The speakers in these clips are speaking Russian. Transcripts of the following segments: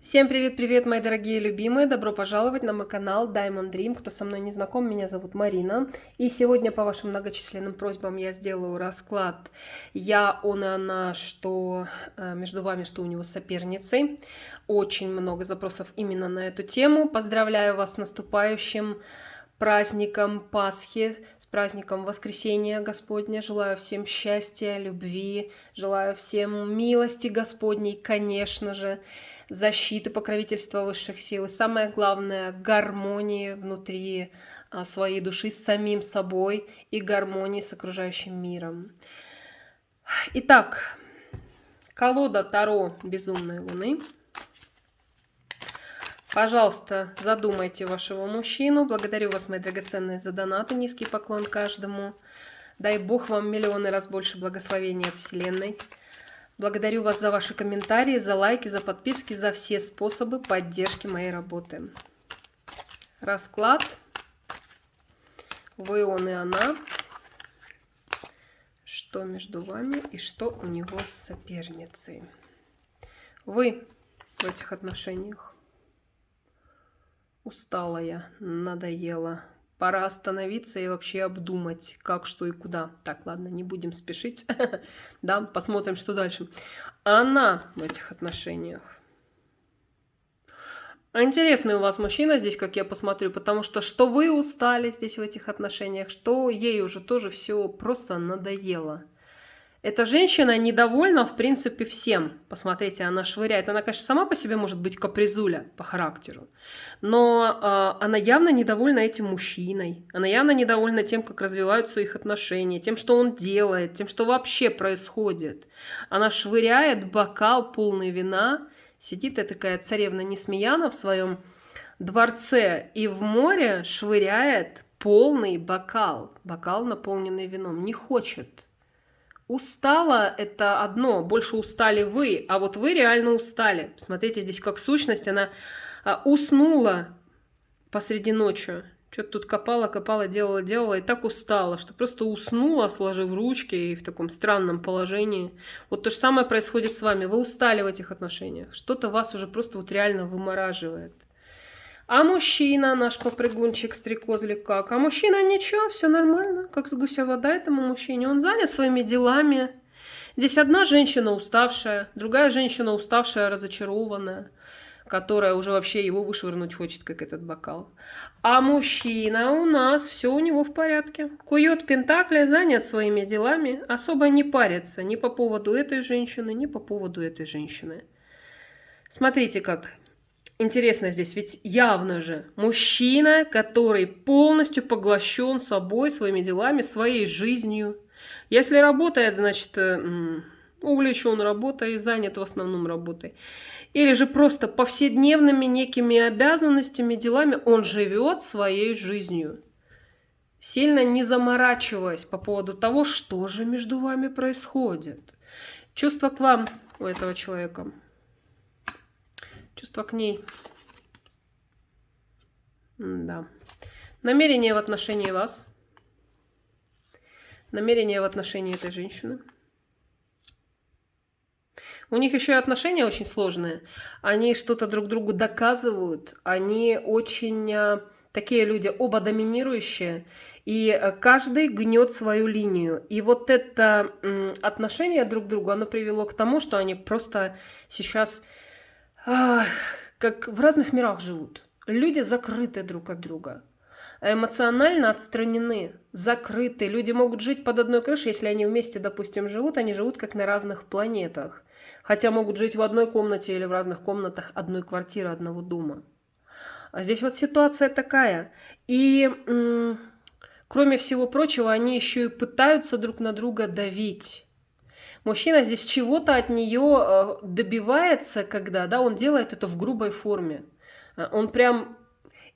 Всем привет-привет, мои дорогие любимые! Добро пожаловать на мой канал Diamond Dream. Кто со мной не знаком, меня зовут Марина. И сегодня по вашим многочисленным просьбам я сделаю расклад «Я, он и она», что между вами, что у него с соперницей. Очень много запросов именно на эту тему. Поздравляю вас с наступающим праздником Пасхи, с праздником Воскресения Господня. Желаю всем счастья, любви, желаю всем милости Господней, конечно же, защиты, покровительства высших сил. И самое главное, гармонии внутри своей души с самим собой и гармонии с окружающим миром. Итак, колода Таро Безумной Луны. Пожалуйста, задумайте вашего мужчину. Благодарю вас, мои драгоценные, за донаты. Низкий поклон каждому. Дай Бог вам миллионы раз больше благословений от Вселенной. Благодарю вас за ваши комментарии, за лайки, за подписки, за все способы поддержки моей работы. Расклад. Вы, он и она. Что между вами и что у него с соперницей. Вы в этих отношениях. Устала я, надоело. Пора остановиться и вообще обдумать, как, что и куда. Так, ладно, не будем спешить. Да, посмотрим, что дальше. Она в этих отношениях. Интересный у вас мужчина здесь, как я посмотрю, потому что вы устали здесь в этих отношениях, что ей уже тоже все просто надоело. Эта женщина недовольна, в принципе, всем. Посмотрите, она швыряет. Она, конечно, сама по себе может быть капризуля по характеру. Но она явно недовольна этим мужчиной. Она явно недовольна тем, как развиваются их отношения, тем, что он делает, тем, что вообще происходит. Она швыряет бокал полный вина. Сидит такая царевна Несмеяна в своем дворце и в море швыряет полный бокал. Бокал, наполненный вином. Не хочет. Устала – это одно, больше устали вы, а вот вы реально устали. Смотрите, здесь как сущность, она уснула посреди ночи. Что-то тут копала, делала, и так устала, что просто уснула, сложив ручки и в таком странном положении. Вот то же самое происходит с вами. Вы устали в этих отношениях. Что-то вас уже просто вот реально вымораживает. А мужчина, наш попрыгунчик, стрекозлик, как? А мужчина ничего, все нормально, как с гуся вода этому мужчине. Он занят своими делами. Здесь одна женщина уставшая, другая женщина уставшая, разочарованная, которая уже вообще его вышвырнуть хочет, как этот бокал. А мужчина у нас, все у него в порядке. Кует пентакли, занят своими делами, особо не парится ни по поводу этой женщины, ни по поводу этой женщины. Смотрите, как интересно здесь, ведь явно же мужчина, который полностью поглощен собой, своими делами, своей жизнью. Если работает, значит, увлечен работой и занят в основном работой. Или же просто повседневными некими обязанностями, делами он живет своей жизнью. Сильно не заморачиваясь по поводу того, что же между вами происходит. Чувство к вам у этого человека. Чувство к ней. Да. Намерение в отношении вас. Намерение в отношении этой женщины. У них еще и отношения очень сложные. Они что-то друг другу доказывают. Они очень такие люди, оба доминирующие. И каждый гнет свою линию. И вот это отношение друг к другу, оно привело к тому, что они просто сейчас как в разных мирах живут. Люди закрыты друг от друга, эмоционально отстранены, закрыты. Люди могут жить под одной крышей, если они вместе, допустим, живут, они живут как на разных планетах. Хотя могут жить в одной комнате или в разных комнатах одной квартиры, одного дома. А здесь вот ситуация такая. И кроме всего прочего, они еще и пытаются друг на друга давить. Мужчина здесь чего-то от нее добивается, когда, да, он делает это в грубой форме. Он прям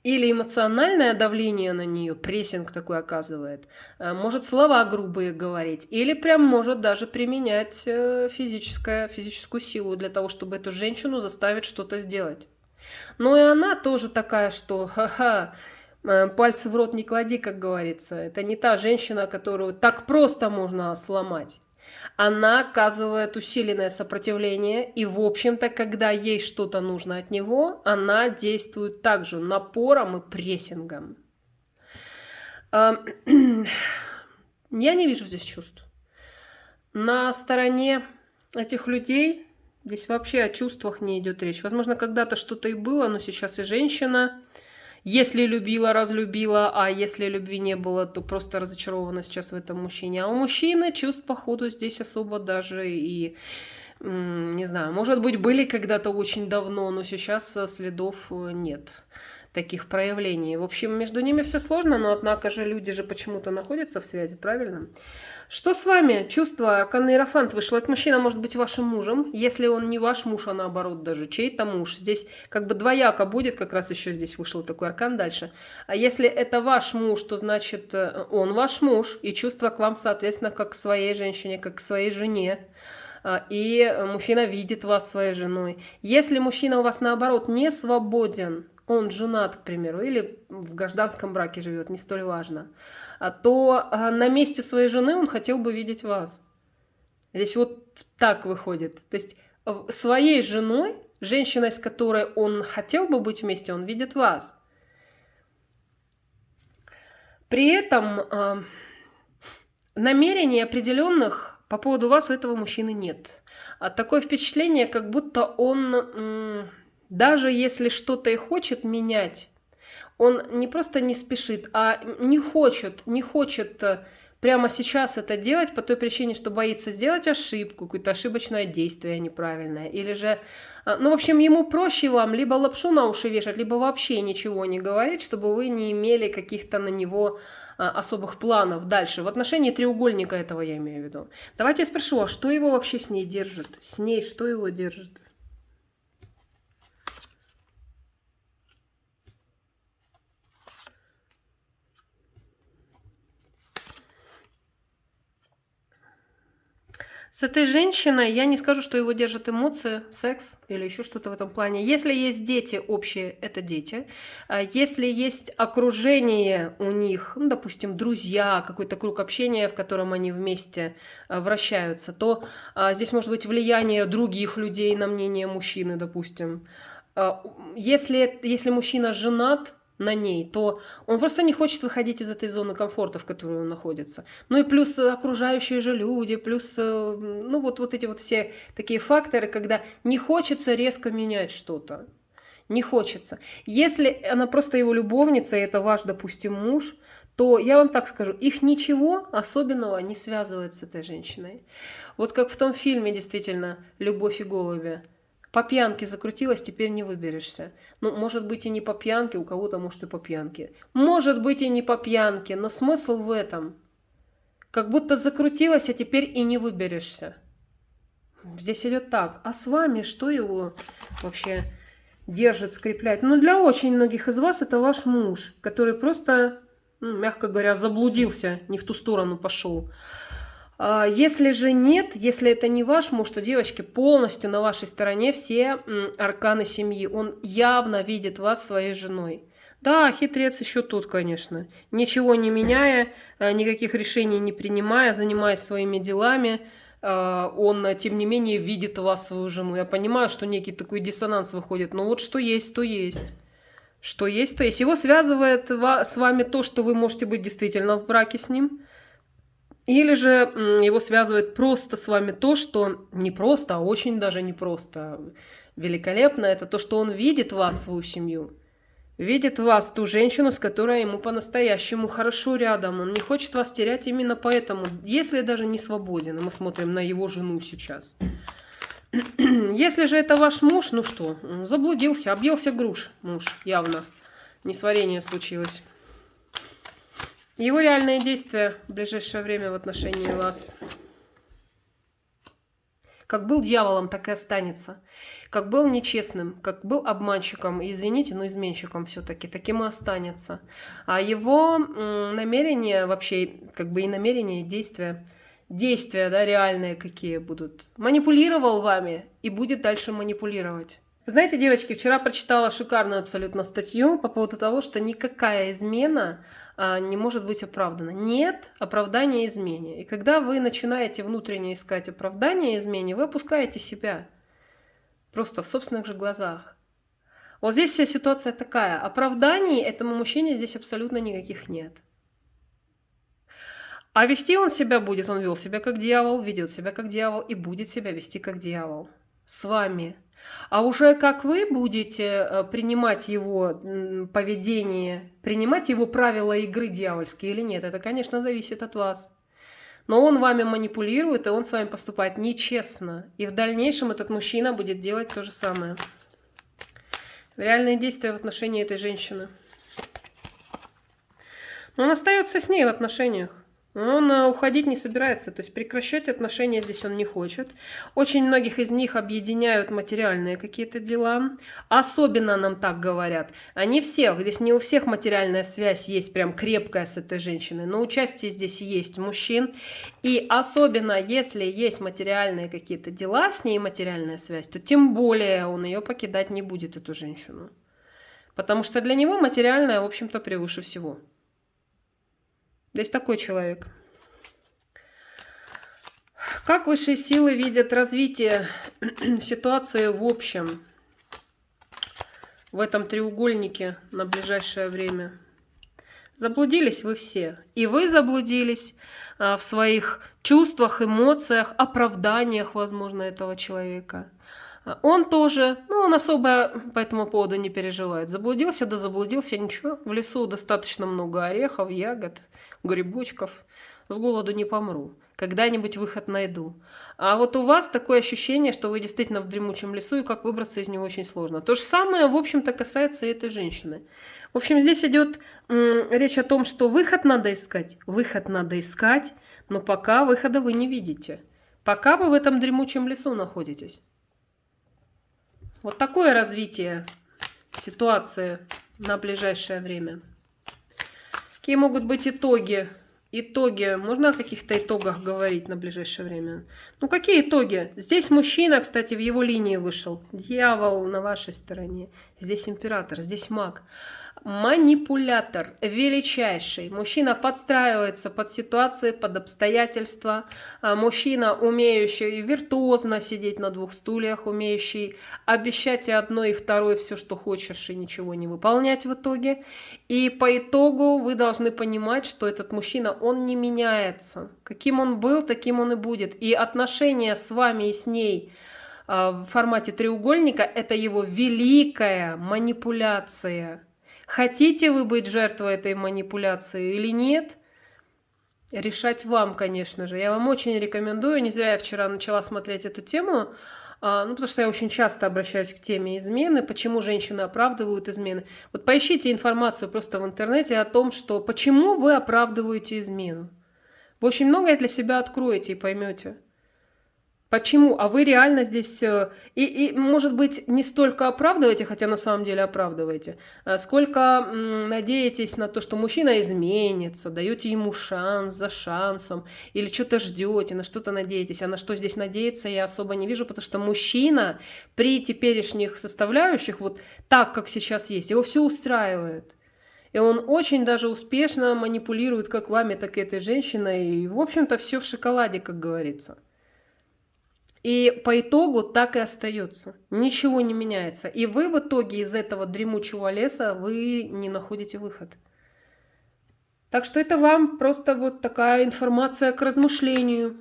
или эмоциональное давление на нее, прессинг такой оказывает, может слова грубые говорить, или прям может даже применять физическую силу для того, чтобы эту женщину заставить что-то сделать. Ну и она тоже такая, что ха-ха, пальцы в рот не клади, как говорится. Это не та женщина, которую так просто можно сломать. Она оказывает усиленное сопротивление, и, в общем-то, когда ей что-то нужно от него, она действует также напором и прессингом. Я не вижу здесь чувств. На стороне этих людей здесь вообще о чувствах не идет речь. Возможно, когда-то что-то и было, но сейчас и женщина, если любила, разлюбила, а если любви не было, то просто разочарована сейчас в этом мужчине. А у мужчины чувств, походу, здесь особо даже и, не знаю, может быть, были когда-то очень давно, но сейчас следов нет таких проявлений. В общем, между ними все сложно, но однако же люди же почему-то находятся в связи, правильно? Что с вами? Чувство, аркан Иерофант вышел. Этот мужчина может быть вашим мужем, если он не ваш муж, а наоборот даже чей-то муж. Здесь как бы двояко будет, как раз еще здесь вышел такой аркан дальше. А если это ваш муж, то значит он ваш муж, и чувство к вам, соответственно, как к своей женщине, как к своей жене. И мужчина видит вас своей женой. Если мужчина у вас, наоборот, не свободен, он женат, к примеру, или в гражданском браке живет, не столь важно, то на месте своей жены он хотел бы видеть вас. Здесь вот так выходит. То есть своей женой, женщиной, с которой он хотел бы быть вместе, он видит вас. При этом намерений определенных по поводу вас у этого мужчины нет. Такое впечатление, как будто он, даже если что-то и хочет менять, он не просто не спешит, а не хочет прямо сейчас это делать по той причине, что боится сделать ошибку, какое-то ошибочное действие неправильное. Или же, ну, в общем, ему проще вам либо лапшу на уши вешать, либо вообще ничего не говорить, чтобы вы не имели каких-то на него особых планов дальше. В отношении треугольника этого я имею в виду. Давайте я спрошу, а что его вообще с ней держит? С ней что его держит? С этой женщиной я не скажу, что его держат эмоции, секс или еще что-то в этом плане. Если есть дети общие, это дети. Если есть окружение у них, ну, допустим, друзья, какой-то круг общения, в котором они вместе вращаются, то здесь может быть влияние других людей на мнение мужчины, допустим. Если мужчина женат на ней, то он просто не хочет выходить из этой зоны комфорта, в которой он находится. Ну и плюс окружающие же люди, плюс, ну вот эти вот все такие факторы, когда не хочется резко менять что-то. Не хочется. Если она просто его любовница, и это ваш, допустим, муж, то я вам так скажу, их ничего особенного не связывает с этой женщиной. Вот как в том фильме, действительно, «Любовь и голуби». По пьянке закрутилась, теперь не выберешься. Ну, может быть и не по пьянке, у кого-то может и по пьянке. Может быть и не по пьянке, но смысл в этом. Как будто закрутилась, а теперь и не выберешься. Здесь идет так. А с вами что его вообще держит, скрепляет? Ну, для очень многих из вас это ваш муж, который просто, мягко говоря, заблудился, не в ту сторону пошел. Если же нет, если это не ваш муж, то, девочки, полностью на вашей стороне все арканы семьи. Он явно видит вас своей женой. Да, хитрец еще тут, конечно. Ничего не меняя, никаких решений не принимая, занимаясь своими делами, он, тем не менее, видит вас, свою жену. Я понимаю, что некий такой диссонанс выходит, но вот что есть, то есть. Что есть, то есть. Его связывает с вами то, что вы можете быть действительно в браке с ним. Или же его связывает просто с вами то, что не просто, а очень даже не просто, великолепно, это то, что он видит вас, свою семью. Видит вас, ту женщину, с которой ему по-настоящему хорошо рядом. Он не хочет вас терять именно поэтому, если даже не свободен. Мы смотрим на его жену сейчас. Если же это ваш муж, ну что, заблудился, объелся груш муж, явно. Несварение случилось. Его реальные действия в ближайшее время в отношении вас. Как был дьяволом, так и останется. Как был нечестным, как был обманщиком, извините, но изменщиком все-таки, таким и останется. А его намерения вообще, как бы и намерения, и действия, да, реальные какие будут. Манипулировал вами и будет дальше манипулировать. Вы знаете, девочки, вчера прочитала шикарную абсолютно статью по поводу того, что никакая измена не может быть оправдана. Нет оправдания измене. И когда вы начинаете внутренне искать оправдание измене, вы опускаете себя просто в собственных же глазах. Вот здесь вся ситуация такая. Оправданий этому мужчине здесь абсолютно никаких нет. А вести он себя будет, он вел себя как дьявол, ведет себя как дьявол и будет себя вести как дьявол. С вами. А уже как вы будете принимать его поведение, принимать его правила игры дьявольские или нет, это, конечно, зависит от вас. Но он вами манипулирует, и он с вами поступает нечестно. И в дальнейшем этот мужчина будет делать то же самое. Реальные действия в отношении этой женщины. Но он остается с ней в отношениях. Он уходить не собирается, то есть прекращать отношения здесь он не хочет. Очень многих из них объединяют материальные какие-то дела. Особенно нам так говорят. Не всех, здесь не у всех материальная связь есть прям крепкая с этой женщиной, но участие здесь есть мужчин. И особенно если есть материальные какие-то дела с ней, материальная связь, то тем более он ее покидать не будет, эту женщину. Потому что для него материальное, в общем-то, превыше всего. Здесь такой человек. Как высшие силы видят развитие ситуации в общем в этом треугольнике на ближайшее время? Заблудились вы все. И вы заблудились в своих чувствах, эмоциях, оправданиях, возможно, этого человека. Он тоже, он особо по этому поводу не переживает. Заблудился, да заблудился, ничего. В лесу достаточно много орехов, ягод, грибочков. С голоду не помру. Когда-нибудь выход найду. А вот у вас такое ощущение, что вы действительно в дремучем лесу, и как выбраться из него очень сложно. То же самое, в общем-то, касается и этой женщины. В общем, здесь идет речь о том, что выход надо искать. Выход надо искать, но пока выхода вы не видите. Пока вы в этом дремучем лесу находитесь. Вот такое развитие ситуации на ближайшее время. Какие могут быть итоги? Итоги. Можно о каких-то итогах говорить на ближайшее время? Какие итоги? Здесь мужчина, кстати, в его линии вышел. Дьявол на вашей стороне. Здесь император, здесь маг. Манипулятор величайший. Мужчина подстраивается под ситуации, под обстоятельства. Мужчина, умеющий виртуозно сидеть на двух стульях, умеющий обещать и одно, и второе, все, что хочешь, и ничего не выполнять в итоге. И по итогу вы должны понимать, что этот мужчина, он не меняется. Каким он был, таким он и будет. И отношения с вами и с ней в формате треугольника – это его великая манипуляция. Хотите вы быть жертвой этой манипуляции или нет? Решать вам, конечно же. Я вам очень рекомендую. Не зря я вчера начала смотреть эту тему. Потому что я очень часто обращаюсь к теме измены. Почему женщины оправдывают измены? Вот поищите информацию просто в интернете о том, что почему вы оправдываете измену. Вы очень многое для себя откроете и поймете. Почему? А вы реально здесь, может быть, не столько оправдываете, хотя на самом деле оправдываете, сколько надеетесь на то, что мужчина изменится, даете ему шанс за шансом, или что-то ждете, на что-то надеетесь. А на что здесь надеяться я особо не вижу, потому что мужчина при теперешних составляющих, вот так, как сейчас есть, его все устраивает. И он очень даже успешно манипулирует как вами, так и этой женщиной. И, в общем-то, все в шоколаде, как говорится. И по итогу так и остается. Ничего не меняется. И вы в итоге из этого дремучего леса вы не находите выход. Так что это вам просто вот такая информация к размышлению.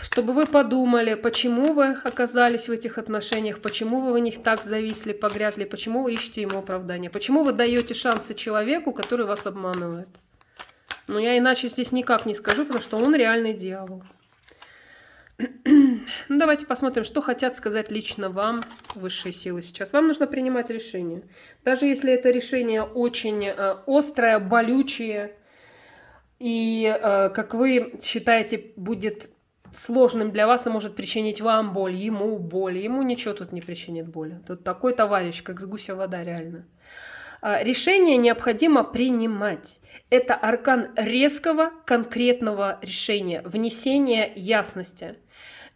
Чтобы вы подумали, почему вы оказались в этих отношениях, почему вы в них так зависли, погрязли, почему вы ищете ему оправдание, почему вы даете шансы человеку, который вас обманывает. Но я иначе здесь никак не скажу, потому что он реальный дьявол. Давайте посмотрим, что хотят сказать лично вам высшие силы сейчас. Вам нужно принимать решение. Даже если это решение очень острое, болючее, и, как вы считаете, будет сложным для вас и может причинить вам боль, ему боль. Ему ничего тут не причинит боли. Тут такой товарищ, как с гуся вода, реально. Решение необходимо принимать. Это аркан резкого, конкретного решения, внесения ясности.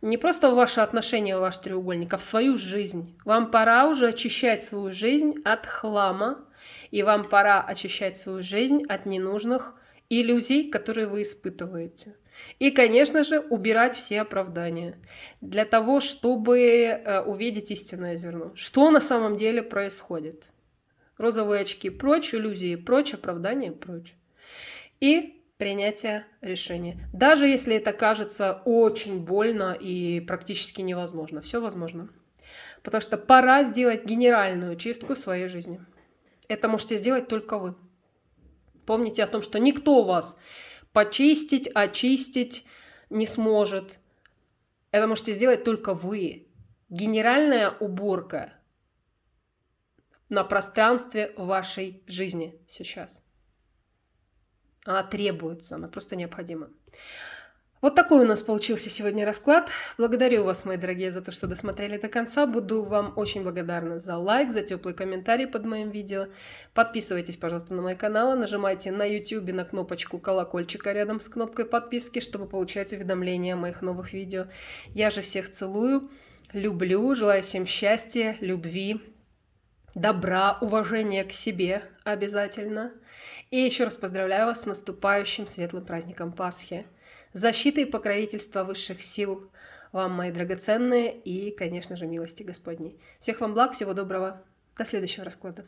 Не просто в ваши отношения, в ваш треугольник, а в свою жизнь. Вам пора уже очищать свою жизнь от хлама, и вам пора очищать свою жизнь от ненужных иллюзий, которые вы испытываете. И, конечно же, убирать все оправдания для того, чтобы увидеть истинное зерно. Что на самом деле происходит? Розовые очки прочь, иллюзии прочь, оправдания прочь. И принятие решения. Даже если это кажется очень больно и практически невозможно. Все возможно. Потому что пора сделать генеральную чистку своей жизни. Это можете сделать только вы. Помните о том, что никто вас почистить, очистить не сможет. Это можете сделать только вы. Генеральная уборка на пространстве вашей жизни сейчас. Она требуется, она просто необходима. Вот такой у нас получился сегодня расклад. Благодарю вас, мои дорогие, за то, что досмотрели до конца. Буду вам очень благодарна за лайк, за теплый комментарий под моим видео. Подписывайтесь, пожалуйста, на мой канал. Нажимайте на YouTube на кнопочку колокольчика рядом с кнопкой подписки, чтобы получать уведомления о моих новых видео. Я же всех целую, люблю, желаю всем счастья, любви, добра, уважения к себе обязательно. И еще раз поздравляю вас с наступающим светлым праздником Пасхи. Защиты и покровительства высших сил вам, мои драгоценные, и, конечно же, милости Господней. Всех вам благ, всего доброго. До следующего расклада.